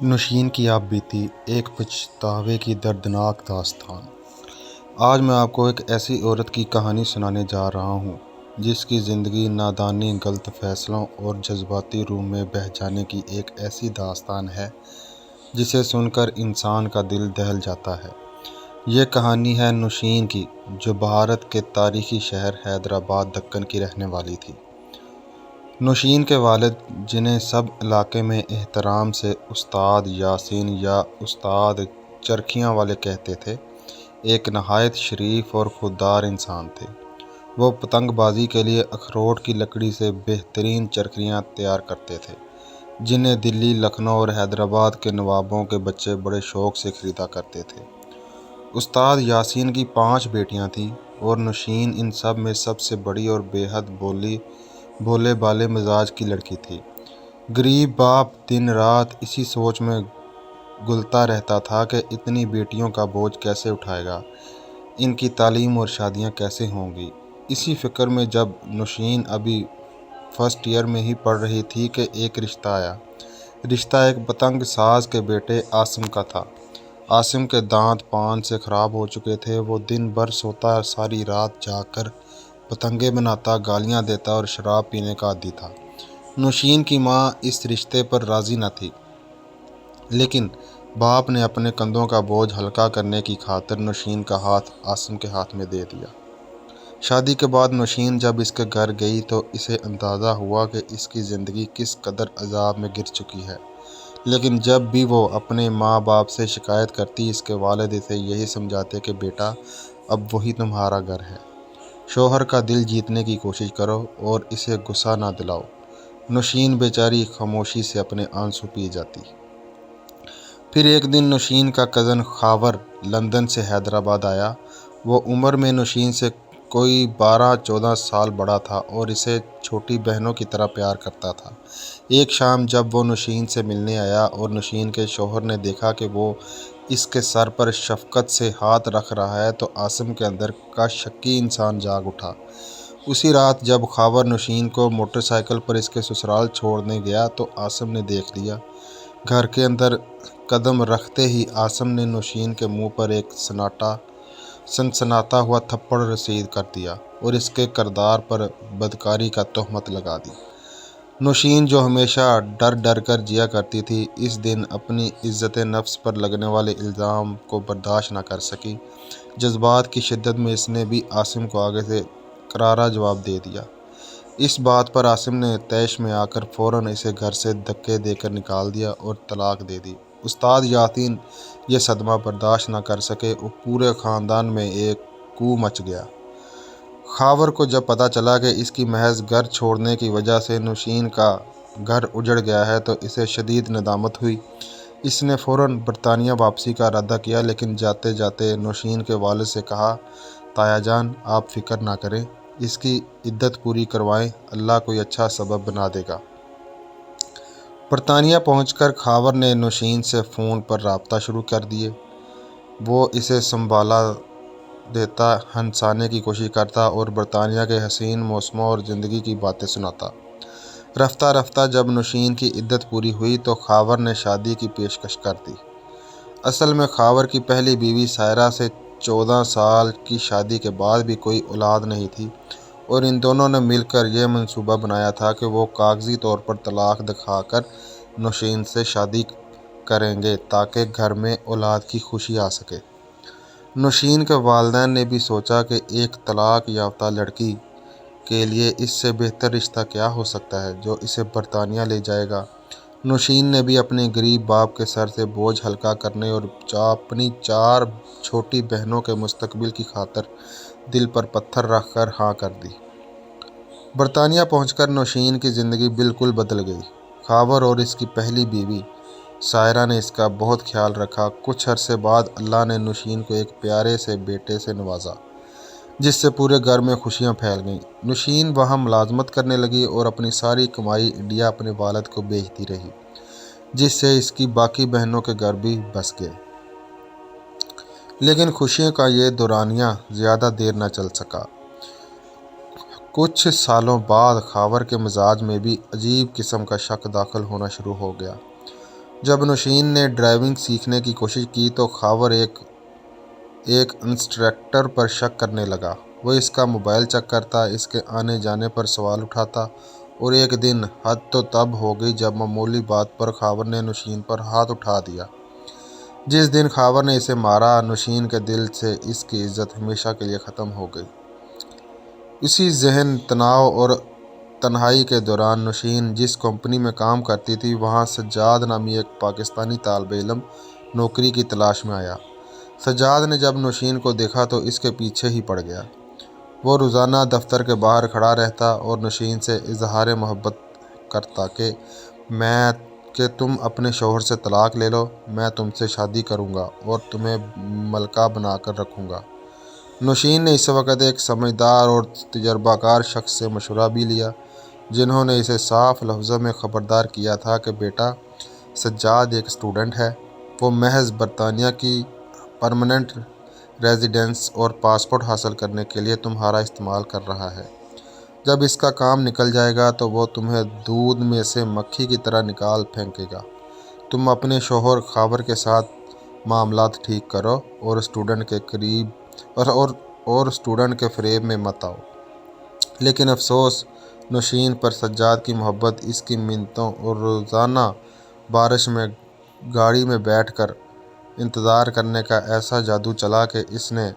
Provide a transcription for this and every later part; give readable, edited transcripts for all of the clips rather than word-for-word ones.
نوشین کی آپ بیتی ایک پچھتاوے کی دردناک داستان۔ آج میں آپ کو ایک ایسی عورت کی کہانی سنانے جا رہا ہوں جس کی زندگی نادانی، غلط فیصلوں اور جذباتی روح میں بہہ جانے کی ایک ایسی داستان ہے جسے سن کر انسان کا دل دہل جاتا ہے۔ یہ کہانی ہے نوشین کی، جو بھارت کے تاریخی شہر حیدرآباد دکن کی رہنے والی تھی۔ نوشین کے والد، جنہیں سب علاقے میں احترام سے استاد یاسین یا استاد چرخیاں والے کہتے تھے، ایک نہایت شریف اور خوددار انسان تھے۔ وہ پتنگ بازی کے لیے اخروٹ کی لکڑی سے بہترین چرخیاں تیار کرتے تھے، جنہیں دلی، لکھنؤ اور حیدرآباد کے نوابوں کے بچے بڑے شوق سے خریدا کرتے تھے۔ استاد یاسین کی 5 بیٹیاں تھیں اور نوشین ان سب میں سب سے بڑی اور بے حد بھولے بالے مزاج کی لڑکی تھی۔ غریب باپ دن رات اسی سوچ میں گلتا رہتا تھا کہ اتنی بیٹیوں کا بوجھ کیسے اٹھائے گا، ان کی تعلیم اور شادیاں کیسے ہوں گی۔ اسی فکر میں جب نوشین ابھی فرسٹ ایئر میں ہی پڑھ رہی تھی کہ ایک رشتہ آیا۔ رشتہ ایک پتنگ ساز کے بیٹے عاصم کا تھا۔ عاصم کے دانت پان سے خراب ہو چکے تھے۔ وہ دن بھر سوتا، ساری رات جاگ کر پتنگیں بناتا، گالیاں دیتا اور شراب پینے کا عادی تھا۔ نوشین کی ماں اس رشتے پر راضی نہ تھی، لیکن باپ نے اپنے کندھوں کا بوجھ ہلکا کرنے کی خاطر نوشین کا ہاتھ عاصم کے ہاتھ میں دے دیا۔ شادی کے بعد نوشین جب اس کے گھر گئی تو اسے اندازہ ہوا کہ اس کی زندگی کس قدر عذاب میں گر چکی ہے، لیکن جب بھی وہ اپنے ماں باپ سے شکایت کرتی، اس کے والد اسے یہی سمجھاتے کہ بیٹا، اب وہی تمہارا گھر ہے، شوہر کا دل جیتنے کی کوشش کرو اور اسے غصہ نہ دلاؤ۔ نوشین بیچاری خاموشی سے اپنے آنسو پی جاتی۔ پھر ایک دن نوشین کا کزن خاور لندن سے حیدرآباد آیا۔ وہ عمر میں نوشین سے کوئی 12-14 سال بڑا تھا اور اسے چھوٹی بہنوں کی طرح پیار کرتا تھا۔ ایک شام جب وہ نوشین سے ملنے آیا اور نوشین کے شوہر نے دیکھا کہ وہ اس کے سر پر شفقت سے ہاتھ رکھ رہا ہے تو عاصم کے اندر کا شکی انسان جاگ اٹھا۔ اسی رات جب خاور نوشین کو موٹر سائیکل پر اس کے سسرال چھوڑنے گیا تو عاصم نے دیکھ لیا۔ گھر کے اندر قدم رکھتے ہی عاصم نے نوشین کے منہ پر ایک سنسناتا ہوا تھپڑ رسید کر دیا اور اس کے کردار پر بدکاری کا تہمت لگا دی۔ نوشین، جو ہمیشہ ڈر ڈر کر جیا کرتی تھی، اس دن اپنی عزت نفس پر لگنے والے الزام کو برداشت نہ کر سکی۔ جذبات کی شدت میں اس نے بھی عاصم کو آگے سے کرارا جواب دے دیا۔ اس بات پر عاصم نے طیش میں آ کر فوراً اسے گھر سے دھکے دے کر نکال دیا اور طلاق دے دی۔ استاد یاسین یہ صدمہ برداشت نہ کر سکے اور پورے خاندان میں ایک کو مچ گیا۔ خاور کو جب پتہ چلا کہ اس کی محض گھر چھوڑنے کی وجہ سے نوشین کا گھر اجڑ گیا ہے تو اسے شدید ندامت ہوئی۔ اس نے فوراً برطانیہ واپسی کا ارادہ کیا، لیکن جاتے جاتے نوشین کے والد سے کہا، تایا جان، آپ فکر نہ کریں، اس کی عدت پوری کروائیں، اللہ کوئی اچھا سبب بنا دے گا۔ برطانیہ پہنچ کر خاور نے نوشین سے فون پر رابطہ شروع کر دیے۔ وہ اسے سنبھالا دیتا، ہنسانے کی کوشش کرتا اور برطانیہ کے حسین موسموں اور زندگی کی باتیں سناتا۔ رفتہ رفتہ جب نوشین کی عدت پوری ہوئی تو خاور نے شادی کی پیشکش کر دی۔ اصل میں خاور کی پہلی بیوی سائرہ سے 14 سال کی شادی کے بعد بھی کوئی اولاد نہیں تھی اور ان دونوں نے مل کر یہ منصوبہ بنایا تھا کہ وہ کاغذی طور پر طلاق دکھا کر نوشین سے شادی کریں گے تاکہ گھر میں اولاد کی خوشی آ سکے۔ نوشین کے والدین نے بھی سوچا کہ ایک طلاق یافتہ لڑکی کے لیے اس سے بہتر رشتہ کیا ہو سکتا ہے جو اسے برطانیہ لے جائے گا۔ نوشین نے بھی اپنے غریب باپ کے سر سے بوجھ ہلکا کرنے اور اپنی 4 چھوٹی بہنوں کے مستقبل کی خاطر دل پر پتھر رکھ کر ہاں کر دی۔ برطانیہ پہنچ کر نوشین کی زندگی بالکل بدل گئی۔ خاور اور اس کی پہلی بیوی سائرہ نے اس کا بہت خیال رکھا۔ کچھ عرصے بعد اللہ نے نوشین کو ایک پیارے سے بیٹے سے نوازا، جس سے پورے گھر میں خوشیاں پھیل گئیں۔ نوشین وہاں ملازمت کرنے لگی اور اپنی ساری کمائی انڈیا اپنے والد کو بھیجتی رہی، جس سے اس کی باقی بہنوں کے گھر بھی بس گئے۔ لیکن خوشیوں کا یہ دورانیہ زیادہ دیر نہ چل سکا۔ کچھ سالوں بعد خاور کے مزاج میں بھی عجیب قسم کا شک داخل ہونا شروع ہو گیا۔ جب نوشین نے ڈرائیونگ سیکھنے کی کوشش کی تو خاور ایک انسٹرکٹر پر شک کرنے لگا۔ وہ اس کا موبائل چیک کرتا، اس کے آنے جانے پر سوال اٹھاتا، اور ایک دن حد تو تب ہو گئی جب معمولی بات پر خاور نے نوشین پر ہاتھ اٹھا دیا۔ جس دن خاور نے اسے مارا، نوشین کے دل سے اس کی عزت ہمیشہ کے لیے ختم ہو گئی۔ اسی ذہن تناؤ اور تنہائی کے دوران نوشین جس کمپنی میں کام کرتی تھی، وہاں سجاد نامی ایک پاکستانی طالب علم نوکری کی تلاش میں آیا۔ سجاد نے جب نوشین کو دیکھا تو اس کے پیچھے ہی پڑ گیا۔ وہ روزانہ دفتر کے باہر کھڑا رہتا اور نوشین سے اظہار محبت کرتا کہ تم اپنے شوہر سے طلاق لے لو، میں تم سے شادی کروں گا اور تمہیں ملکہ بنا کر رکھوں گا۔ نوشین نے اس وقت ایک سمجھدار اور تجربہ کار شخص سے مشورہ بھی لیا، جنہوں نے اسے صاف لفظوں میں خبردار کیا تھا کہ بیٹا، سجاد ایک اسٹوڈنٹ ہے، وہ محض برطانیہ کی پرماننٹ ریزیڈنس اور پاسپورٹ حاصل کرنے کے لیے تمہارا استعمال کر رہا ہے۔ جب اس کا کام نکل جائے گا تو وہ تمہیں دودھ میں سے مکھی کی طرح نکال پھینکے گا۔ تم اپنے شوہر خاور کے ساتھ معاملات ٹھیک کرو اور اسٹوڈنٹ کے فریب میں مت آؤ۔ لیکن افسوس، نوشین پر سجاد کی محبت، اس کی منتوں اور روزانہ بارش میں گاڑی میں بیٹھ کر انتظار کرنے کا ایسا جادو چلا کہ اس نے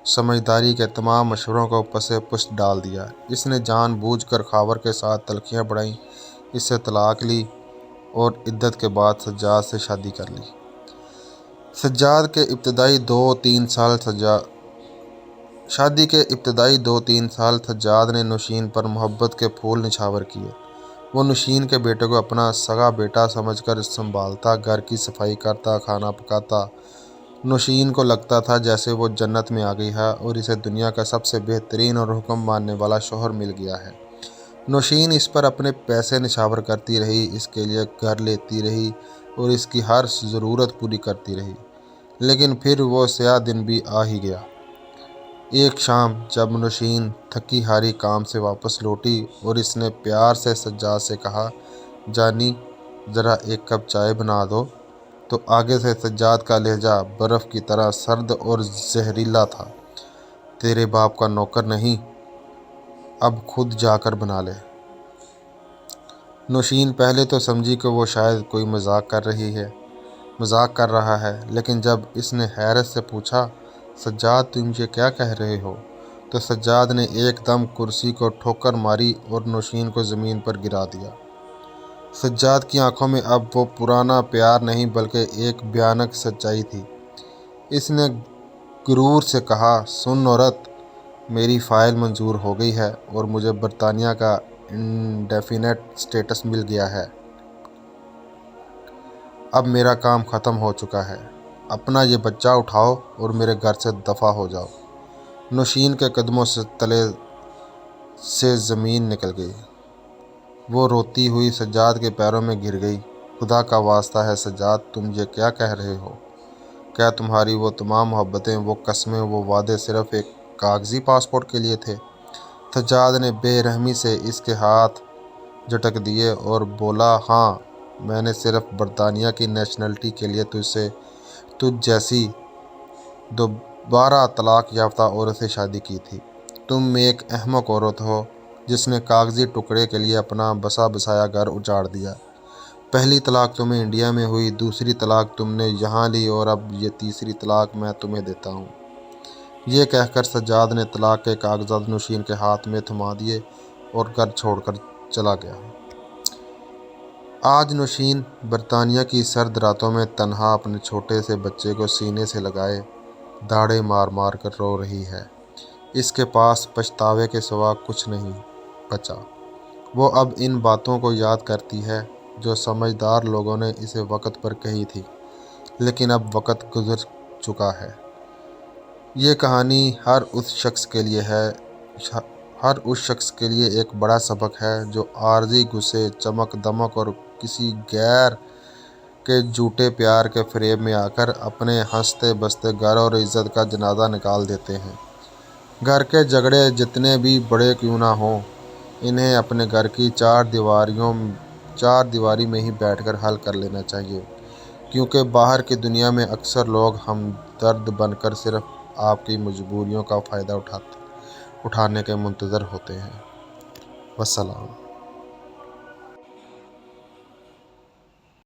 سمجھداری کے تمام مشوروں کو پس پشت ڈال دیا۔ اس نے جان بوجھ کر خاور کے ساتھ تلخیاں بڑھائیں، اس سے طلاق لی اور عدت کے بعد سجاد سے شادی کر لی۔ شادی کے ابتدائی 2-3 سال سجاد نے نوشین پر محبت کے پھول نچھاور کیے۔ وہ نوشین کے بیٹے کو اپنا سگا بیٹا سمجھ کر سنبھالتا، گھر کی صفائی کرتا، کھانا پکاتا۔ نوشین کو لگتا تھا جیسے وہ جنت میں آ گئی ہے اور اسے دنیا کا سب سے بہترین اور حکم ماننے والا شوہر مل گیا ہے۔ نوشین اس پر اپنے پیسے نچھاور کرتی رہی، اس کے لیے گھر لیتی رہی اور اس کی ہر ضرورت پوری کرتی رہی۔ لیکن پھر وہ سیاہ دن بھی آ ہی گیا۔ ایک شام جب نوشین تھکی ہاری کام سے واپس لوٹی اور اس نے پیار سے سجاد سے کہا، جانی ذرا ایک کپ چائے بنا دو، تو آگے سے سجاد کا لہجہ برف کی طرح سرد اور زہریلا تھا۔ تیرے باپ کا نوکر نہیں، اب خود جا کر بنا لے۔ نوشین پہلے تو سمجھی کہ وہ شاید کوئی مذاق کر رہا ہے، لیکن جب اس نے حیرت سے پوچھا، سجاد تم یہ کیا کہہ رہے ہو، تو سجاد نے ایک دم کرسی کو ٹھوکر ماری اور نوشین کو زمین پر گرا دیا۔ سجاد کی آنکھوں میں اب وہ پرانا پیار نہیں بلکہ ایک بھیانک سچائی تھی۔ اس نے غرور سے کہا، سن عورت، میری فائل منظور ہو گئی ہے اور مجھے برطانیہ کا انڈیفینٹ سٹیٹس مل گیا ہے۔ اب میرا کام ختم ہو چکا ہے۔ اپنا یہ بچہ اٹھاؤ اور میرے گھر سے دفع ہو جاؤ۔ نوشین کے قدموں سے تلے سے زمین نکل گئی۔ وہ روتی ہوئی سجاد کے پیروں میں گر گئی۔ خدا کا واسطہ ہے سجاد، تم یہ کیا کہہ رہے ہو؟ کیا تمہاری وہ تمام محبتیں، وہ قسمیں، وہ وعدے صرف ایک کاغذی پاسپورٹ کے لیے تھے؟ سجاد نے بے رحمی سے اس کے ہاتھ جھٹک دیے اور بولا، ہاں، میں نے صرف برطانیہ کی نیشنلٹی کے لیے تجھ جیسی دوبارہ طلاق یافتہ عورت سے شادی کی تھی۔ تم ایک احمق عورت ہو جس نے کاغذی ٹکڑے کے لیے اپنا بسا بسایا گھر اجاڑ دیا۔ پہلی طلاق تمہیں انڈیا میں ہوئی، دوسری طلاق تم نے یہاں لی اور اب یہ تیسری طلاق میں تمہیں دیتا ہوں۔ یہ کہہ کر سجاد نے طلاق کے کاغذات نوشین کے ہاتھ میں تھما دیے اور گھر چھوڑ کر چلا گیا۔ آج نوشین برطانیہ کی سرد راتوں میں تنہا اپنے چھوٹے سے بچے کو سینے سے لگائے دھاڑے مار مار کر رو رہی ہے۔ اس کے پاس پچھتاوے کے سوا کچھ نہیں بچا۔ وہ اب ان باتوں کو یاد کرتی ہے جو سمجھدار لوگوں نے اسے وقت پر کہی تھی، لیکن اب وقت گزر چکا ہے۔ یہ کہانی ہر اس شخص کے لیے ایک بڑا سبق ہے جو عارضی غصے، چمک دمک اور کسی غیر کے جھوٹے پیار کے فریب میں آ کر اپنے ہنستے بستے گھر اور عزت کا جنازہ نکال دیتے ہیں۔ گھر کے جھگڑے جتنے بھی بڑے کیوں نہ ہوں، انہیں اپنے گھر کی چار دیواری میں ہی بیٹھ کر حل کر لینا چاہیے۔ کیونکہ باہر کی دنیا میں اکثر لوگ ہمدرد بن کر صرف آپ کی مجبوریوں کا فائدہ اٹھانے کے منتظر ہوتے ہیں۔ والسلام۔